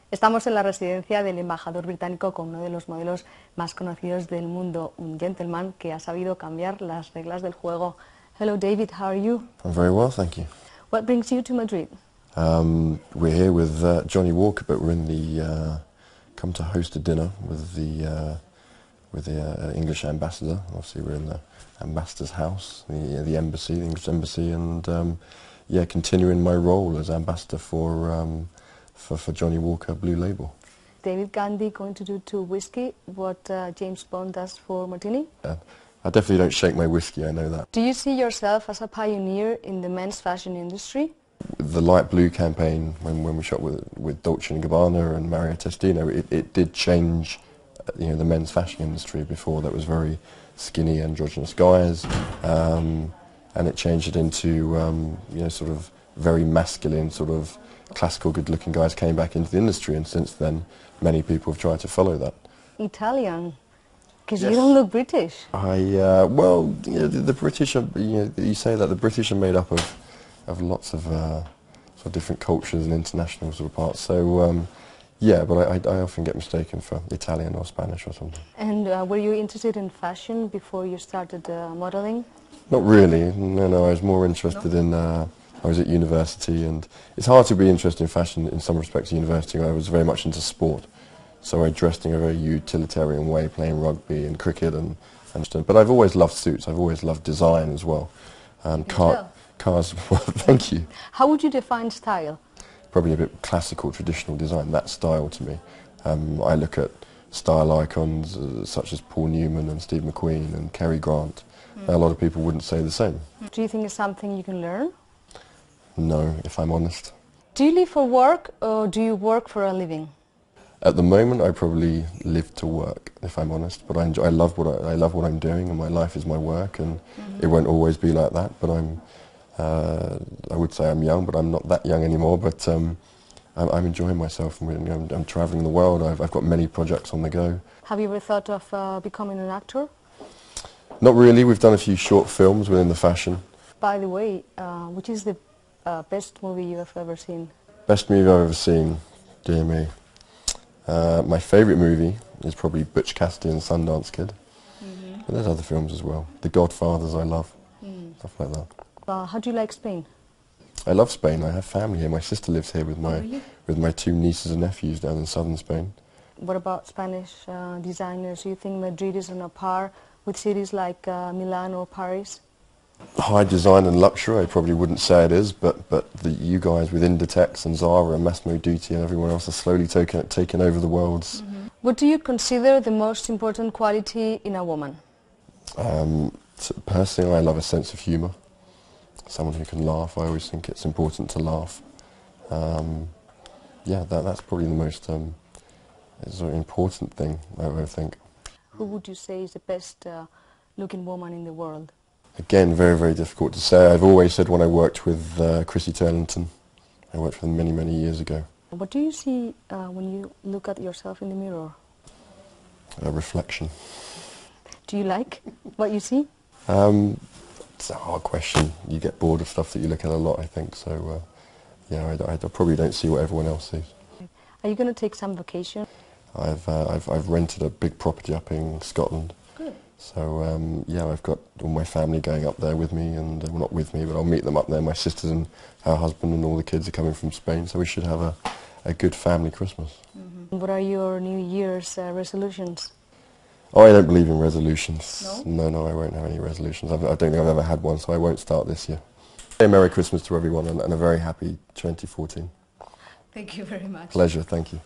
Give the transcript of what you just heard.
Estamos en la residencia del embajador británico con uno de los modelos más conocidos del mundo, un gentleman que ha sabido cambiar las reglas del juego. Hello David, how are you? I'm very well, thank you. What brings you to Madrid? We're here with Johnny Walker, but we're in the come to host a dinner with the English ambassador. Obviously, we're in the ambassador's house, the embassy, the English embassy, and yeah, continuing my role as ambassador for Johnny Walker Blue Label. David Ганди going to do to whiskey what James Bond does for martini? I definitely don't shake my whiskey, I know that. Do you see yourself as a pioneer in the men's fashion industry? The light blue campaign, when we shot with Dolce & Gabbana and Mario Testino, it did change the men's fashion industry. Before that was very skinny androgynous guys, and it changed it into sort of very masculine, sort of classical good-looking guys came back into the industry, and since then many people have tried to follow that. Italian, because yes. You don't look British. Well, the British are, you say that the British are made up of lots of sort of different cultures and international sort of parts. So yeah, but I often get mistaken for Italian or Spanish or something. And were you interested in fashion before you started modeling? Not really. No. I was more interested in. I was at university, and it's hard to be interested in fashion in some respects at university. I was very much into sport, so I dressed in a very utilitarian way, playing rugby and cricket, but I've always loved suits. I've always loved design as well. Cars. Well, thank you. How would you define style? Probably a bit classical, traditional design. That style to me. I look at style icons such as Paul Newman and Steve McQueen and Cary Grant. A lot of people wouldn't say the same. Do you think it's something you can learn? No, if I'm honest. Do you live for work or do you work for a living? At the moment, I probably live to work, if I'm honest. But I love what I'm doing, and my life is my work, and it won't always be like that. But I would say I'm young, but I'm not that young anymore. But I'm enjoying myself, and I'm traveling the world. I've got many projects on the go. Have you ever thought of becoming an actor? Not really. We've done a few short films within the fashion. By the way, which is the best movie you have ever seen? Best movie I've ever seen, dear me. My favourite movie is probably Butch Cassidy and Sundance Kid. But there's other films as well. The Godfathers I love, stuff like that. How do you like Spain? I love Spain. I have family here. My sister lives here with my two nieces and nephews down in southern Spain. What about Spanish designers? Do you think Madrid is on a par with cities like Milan or Paris? High design and luxury, I probably wouldn't say it is, but you guys with Inditex and Zara and Massimo Dutti and everyone else are slowly taking over the world's. What do you consider the most important quality in a woman? Personally, I love a sense of humour. Someone who can laugh. I always think it's important to laugh. Yeah, that's probably the most sort of important thing, I would think. Who would you say is the best looking woman in the world? Again, very, very difficult to say. I've always said when I worked with Chrissy Turlington. I worked with her many, many years ago. What do you see when you look at yourself in the mirror? A reflection. Do you like what you see? It's a hard question. You get bored of stuff that you look at a lot, I think. So, yeah, I probably don't see what everyone else sees. Are you going to take some vacation? I've rented a big property up in Scotland. Good. So yeah, I've got all my family going up there with me, and well, not with me, but I'll meet them up there. My sisters and her husband and all the kids are coming from Spain, so we should have a good family Christmas. What are your New Year's resolutions? Oh, I don't believe in resolutions. No? No, I won't have any resolutions. I don't think I've ever had one, so I won't start this year. A Merry Christmas to everyone and a very happy 2014. Thank you very much. Pleasure, thank you.